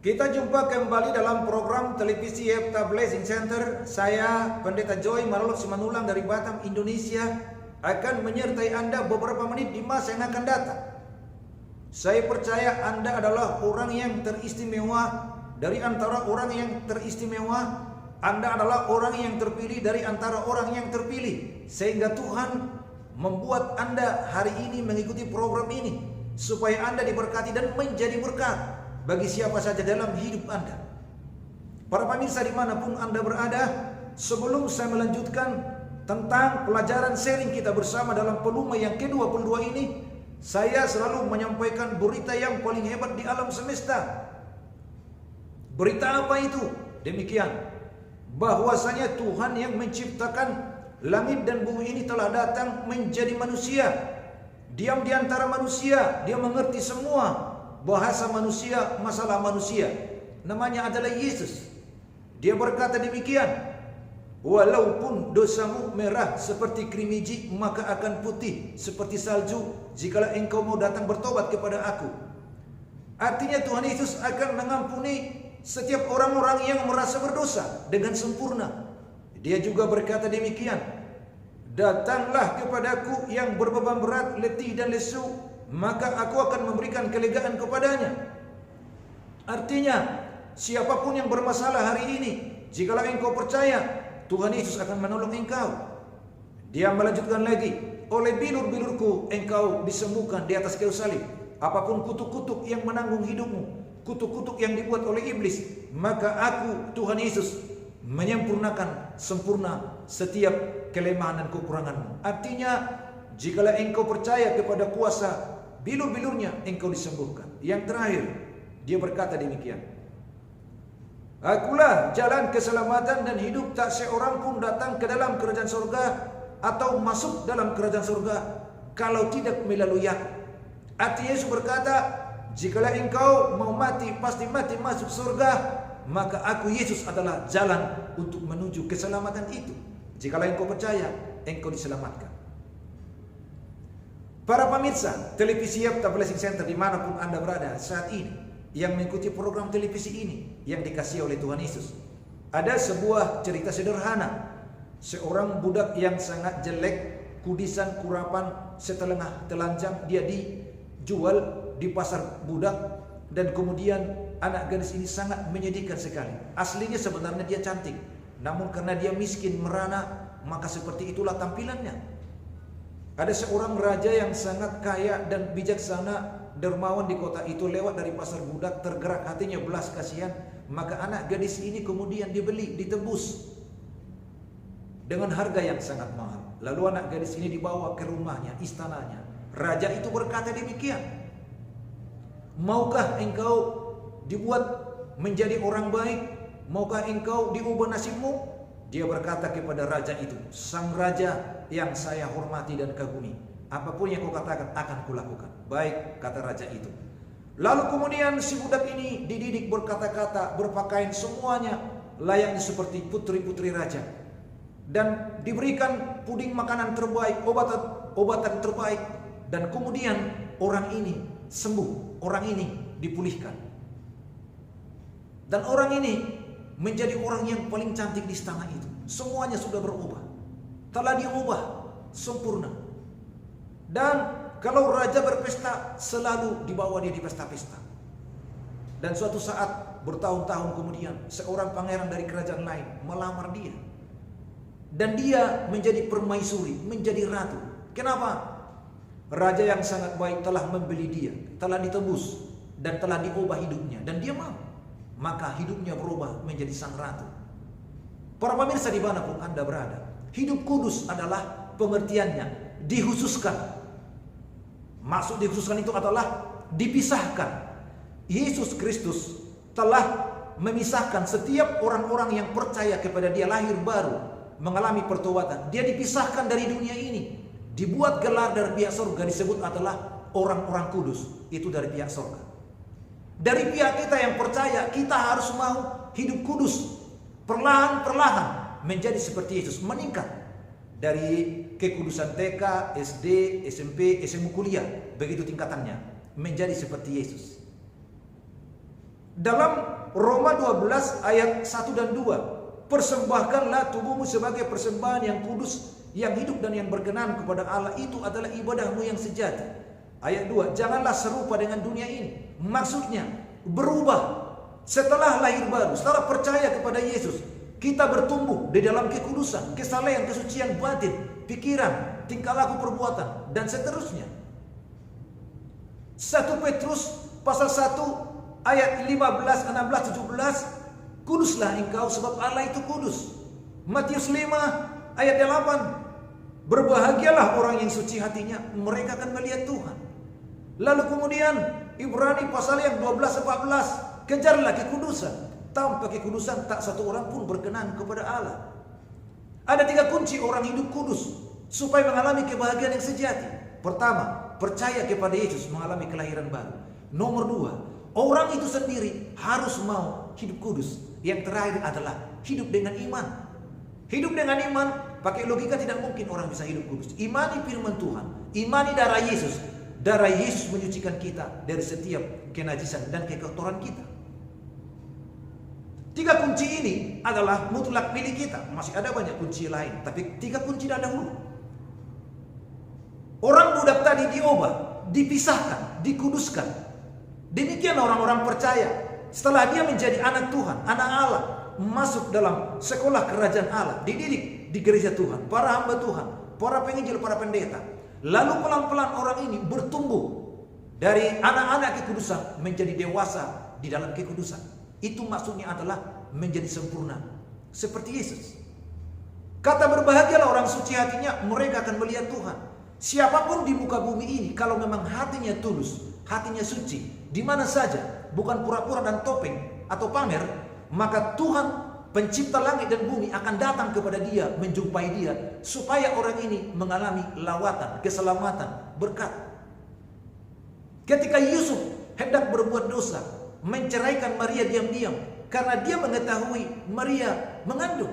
Kita jumpa kembali dalam program televisi Yepta Blessing Center. Saya Pendeta Joy Marolok Simanulang dari Batam, Indonesia, akan menyertai Anda beberapa menit di masa yang akan datang. Saya percaya Anda adalah orang yang teristimewa dari antara orang yang teristimewa. Anda adalah orang yang terpilih dari antara orang yang terpilih. Sehingga Tuhan membuat Anda hari ini mengikuti program ini, supaya Anda diberkati dan menjadi berkat bagi siapa saja dalam hidup Anda. Para pemirsa dimanapun Anda berada, sebelum saya melanjutkan tentang pelajaran sharing kita bersama dalam peluang yang ke-22 ini, saya selalu menyampaikan berita yang paling hebat di alam semesta. Berita apa itu? Demikian, bahwasanya Tuhan yang menciptakan langit dan bumi ini telah datang menjadi manusia. Diam di antara manusia, dia mengerti semua bahasa manusia, masalah manusia. Namanya adalah Yesus. Dia berkata demikian, walaupun dosamu merah seperti krimiji, maka akan putih seperti salju jikalau engkau mau datang bertobat kepada aku. Artinya Tuhan Yesus akan mengampuni setiap orang-orang yang merasa berdosa dengan sempurna. Dia juga berkata demikian, datanglah kepadaku yang berbeban berat, letih dan lesu, maka aku akan memberikan kelegaan kepadanya. Artinya, siapapun yang bermasalah hari ini, jikalau engkau percaya, Tuhan Yesus akan menolong engkau. Dia melanjutkan lagi, oleh bilur-bilurku engkau disembuhkan di atas kayu salib. Apapun kutuk-kutuk yang menanggung hidupmu, kutuk-kutuk yang dibuat oleh iblis, maka aku, Tuhan Yesus, menyempurnakan sempurna setiap kelemahan dan kekuranganmu. Artinya, jikalau engkau percaya kepada kuasa bilur-bilurnya, engkau disembuhkan. Yang terakhir, dia berkata demikian, akulah jalan keselamatan dan hidup, tak seorang pun datang ke dalam kerajaan surga atau masuk dalam kerajaan surga kalau tidak melalui aku. Artinya Yesus berkata, jikalau engkau mau mati, pasti mati masuk surga, maka aku Yesus adalah jalan untuk menuju keselamatan itu. Jikalau engkau percaya, engkau diselamatkan. Para pemirsa televisi Yepta Blessing Center dimanapun Anda berada saat ini, yang mengikuti program televisi ini yang dikasihi oleh Tuhan Yesus, ada sebuah cerita sederhana. Seorang budak yang sangat jelek, kudisan, kurapan, setengah telanjang, dia dijual di pasar budak. Dan kemudian anak gadis ini sangat menyedihkan sekali. Aslinya sebenarnya dia cantik, namun karena dia miskin merana, maka seperti itulah tampilannya. Ada seorang raja yang sangat kaya dan bijaksana, dermawan di kota itu, lewat dari pasar budak, tergerak hatinya belas kasihan, maka anak gadis ini kemudian dibeli, ditebus dengan harga yang sangat mahal. Lalu anak gadis ini dibawa ke rumahnya, istananya. Raja itu berkata demikian, maukah engkau dibuat menjadi orang baik? Maukah engkau diubah nasibmu? Dia berkata kepada raja itu, sang raja yang saya hormati dan kagumi, apapun yang kau katakan akan kulakukan. Baik, kata raja itu. Lalu kemudian si budak ini dididik berkata-kata, berpakaian semuanya layaknya seperti putri-putri raja, dan diberikan puding makanan terbaik, obatan terbaik. Dan kemudian orang ini sembuh, orang ini dipulihkan, dan orang ini menjadi orang yang paling cantik di istana itu. Semuanya sudah berubah, telah diubah sempurna. Dan kalau raja berpesta, selalu dibawa dia di pesta-pesta. Dan suatu saat bertahun-tahun kemudian, seorang pangeran dari kerajaan lain melamar dia, dan dia menjadi permaisuri, menjadi ratu. Kenapa? Raja yang sangat baik telah membeli dia, telah ditebus, dan telah diubah hidupnya, dan dia mau. Maka hidupnya berubah menjadi sang ratu. Para pemirsa dimanapun Anda berada, hidup kudus adalah pengertiannya dikhususkan. Maksud dikhususkan itu adalah dipisahkan. Yesus Kristus telah memisahkan setiap orang-orang yang percaya kepada dia, lahir baru, mengalami pertobatan. Dia dipisahkan dari dunia ini, dibuat gelar dari pihak surga, disebut adalah orang-orang kudus. Itu dari pihak surga. Dari pihak kita yang percaya, kita harus mau hidup kudus, perlahan-perlahan menjadi seperti Yesus, meningkat dari kekudusan TK, SD, SMP, SMA, kuliah, begitu tingkatannya, menjadi seperti Yesus. Dalam Roma 12 ayat 1 dan 2, persembahkanlah tubuhmu sebagai persembahan yang kudus, yang hidup dan yang berkenan kepada Allah, itu adalah ibadahmu yang sejati. Ayat 2, janganlah serupa dengan dunia ini. Maksudnya berubah. Setelah lahir baru, setelah percaya kepada Yesus, kita bertumbuh di dalam kekudusan, kesalehan, kesucian batin, pikiran, tingkah laku, perbuatan, dan seterusnya. 1 Petrus pasal 1 ayat 15, 16, 17, kuduslah engkau sebab Allah itu kudus. Matius 5 ayat 8, berbahagialah orang yang suci hatinya, mereka akan melihat Tuhan. Lalu kemudian Ibrani pasal yang 12, 14, kejarlah kekudusan. Tanpa kekudusan tak satu orang pun berkenan kepada Allah. Ada 3 kunci orang hidup kudus supaya mengalami kebahagiaan yang sejati. Pertama, percaya kepada Yesus, mengalami kelahiran baru. Nomor 2, orang itu sendiri harus mau hidup kudus. Yang terakhir adalah hidup dengan iman. Hidup dengan iman, pakai logika tidak mungkin orang bisa hidup kudus. Imani firman Tuhan, imani darah Yesus. Darah Yesus menyucikan kita dari setiap kenajisan dan kekotoran kita. 3 kunci ini adalah mutlak milik kita. Masih ada banyak kunci lain, tapi 3 kunci dahulu. Orang budak tadi diubah, dipisahkan, dikuduskan. Demikian orang-orang percaya. Setelah dia menjadi anak Tuhan, anak Allah, masuk dalam sekolah kerajaan Allah, dididik di gereja Tuhan, para hamba Tuhan, para penginjil, para pendeta. Lalu pelan-pelan orang ini bertumbuh dari anak-anak kekudusan menjadi dewasa di dalam kekudusan. Itu maksudnya adalah menjadi sempurna seperti Yesus. Kata berbahagialah orang suci hatinya, mereka akan melihat Tuhan. Siapapun di muka bumi ini, kalau memang hatinya tulus, hatinya suci, di mana saja, bukan pura-pura dan topeng atau pamer, maka Tuhan pencipta langit dan bumi akan datang kepada dia, menjumpai dia, supaya orang ini mengalami lawatan, keselamatan, berkat. Ketika Yusuf hendak berbuat dosa, menceraikan Maria diam-diam, karena dia mengetahui Maria mengandung.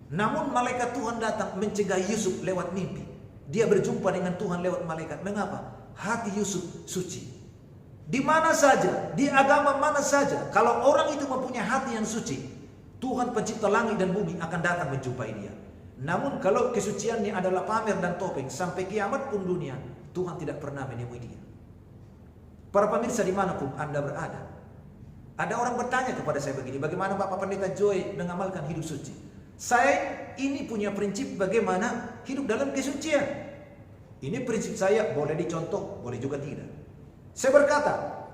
Namun malaikat Tuhan datang mencegah Yusuf lewat mimpi. Dia berjumpa dengan Tuhan lewat malaikat. Mengapa? Hati Yusuf suci. Di mana saja, di agama mana saja, kalau orang itu mempunyai hati yang suci, Tuhan pencipta langit dan bumi akan datang menjumpai dia. Namun kalau kesuciannya adalah pamer dan topeng, sampai kiamat pun dunia, Tuhan tidak pernah menemui dia. Para pemirsa dimanapun Anda berada, ada orang bertanya kepada saya begini, bagaimana Bapak Pendeta Joy mengamalkan hidup suci? Saya ini punya prinsip bagaimana hidup dalam kesucian. Ini prinsip saya, boleh dicontoh, boleh juga tidak. Saya berkata,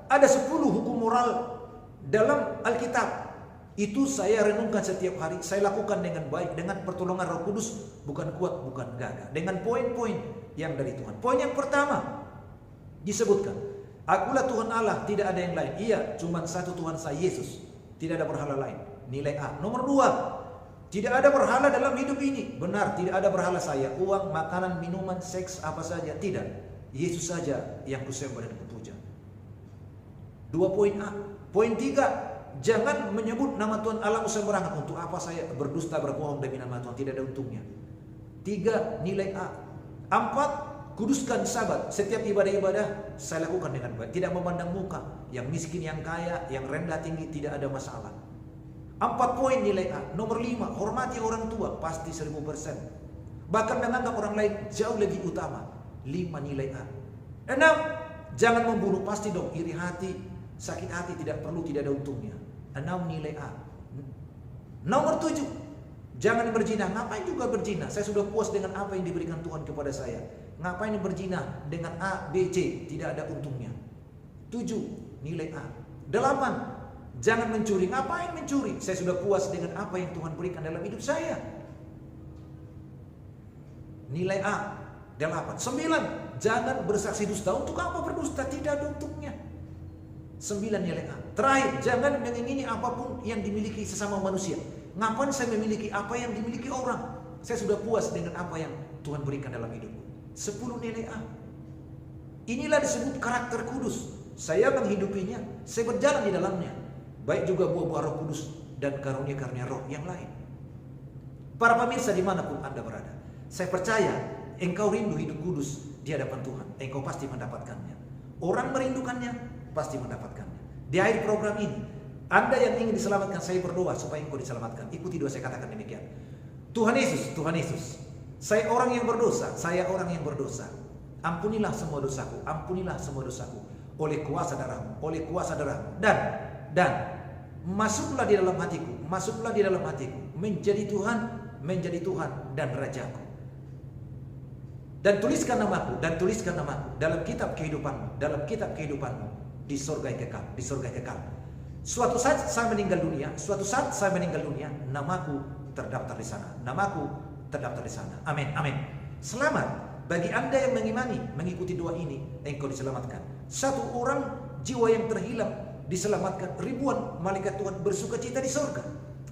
ada 10 hukum moral dalam Alkitab. Itu saya renungkan setiap hari, saya lakukan dengan baik, dengan pertolongan Roh Kudus, bukan kuat, bukan gagah, dengan poin-poin yang dari Tuhan. Poin yang pertama disebutkan, akulah Tuhan Allah, tidak ada yang lain. Iya, cuma satu Tuhan saya, Yesus. Tidak ada berhala lain. Nilai A. Nomor 2, tidak ada berhala dalam hidup ini. Benar, tidak ada berhala saya. Uang, makanan, minuman, seks, apa saja. Tidak. Yesus saja yang kusembah dan kupuja. 2 poin A. Poin 3, jangan menyebut nama Tuhan Allahmu sembarangan. Untuk apa saya berdusta, berbohong demi nama Tuhan? Tidak ada untungnya. 3, nilai A. 4, kuduskan Sabat. Setiap ibadah-ibadah saya lakukan dengan baik, tidak memandang muka, yang miskin, yang kaya, yang rendah tinggi, tidak ada masalah. 4 poin nilai A. Nomor 5, hormati orang tua, pasti 1000%. Bahkan menganggap orang lain jauh lebih utama. 5 nilai A. 6, jangan membunuh, pasti dong, iri hati, sakit hati, tidak perlu, tidak ada untungnya. 6 nilai A. Nomor 7, jangan berzina. Ngapain juga berzina? Saya sudah puas dengan apa yang diberikan Tuhan kepada saya. Ngapain berzina dengan A, B, C? Tidak ada untungnya. 7 nilai A. 8, jangan mencuri. Ngapain mencuri? Saya sudah puas dengan apa yang Tuhan berikan dalam hidup saya. Nilai A. 8. 9, jangan bersaksi dusta. Untuk apa berdusta? Tidak ada untungnya. 9 nilai A. Terakhir, jangan mengingini apapun yang dimiliki sesama manusia. Ngapain saya memiliki apa yang dimiliki orang? Saya sudah puas dengan apa yang Tuhan berikan dalam hidupku. 10 nilai A. Inilah disebut karakter kudus. Saya menghidupinya, saya berjalan di dalamnya. Baik juga buah-buah Roh Kudus dan karunia-karunia roh yang lain. Para pemirsa dimanapun Anda berada, saya percaya engkau rindu hidup kudus di hadapan Tuhan. Engkau pasti mendapatkannya. Orang merindukannya, pasti mendapatkannya. Di akhir program ini, Anda yang ingin diselamatkan, saya berdoa supaya engkau diselamatkan. Ikuti doa saya katakan demikian. Tuhan Yesus, saya orang yang berdosa, Ampunilah semua dosaku, oleh kuasa darahmu, dan masuklah di dalam hatiku, menjadi Tuhan dan Rajaku. Dan tuliskan namaku dalam kitab kehidupanmu, di surga yang kekal. Suatu saat saya meninggal dunia, namaku terdaftar di sana. Amin. Selamat bagi Anda yang mengimani, mengikuti doa ini, engkau diselamatkan. Satu orang jiwa yang terhilang diselamatkan, ribuan malaikat Tuhan bersukacita di surga.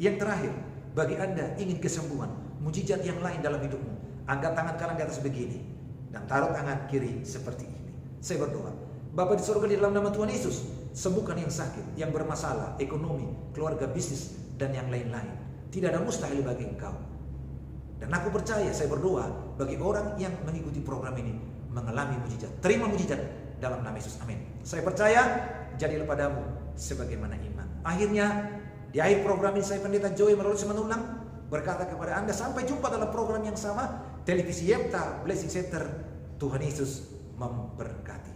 Yang terakhir, bagi Anda ingin kesembuhan, mujizat yang lain dalam hidupmu, angkat tangan kanan di atas begini dan taruh tangan kiri seperti ini. Saya berdoa, Bapa di surga, di dalam nama Tuhan Yesus, sembuhkan yang sakit, yang bermasalah, ekonomi, keluarga, bisnis, dan yang lain-lain. Tidak ada mustahil bagi Engkau. Dan aku percaya, saya berdoa bagi orang yang mengikuti program ini mengalami mujizat. Terima mujizat dalam nama Yesus. Amin. Saya percaya, jadilah padamu sebagaimana iman. Akhirnya, di akhir program ini saya Pendeta Joy Marolus Simanullang berkata kepada Anda, sampai jumpa dalam program yang sama, Televisi Yepta Blessing Center. Tuhan Yesus memberkati.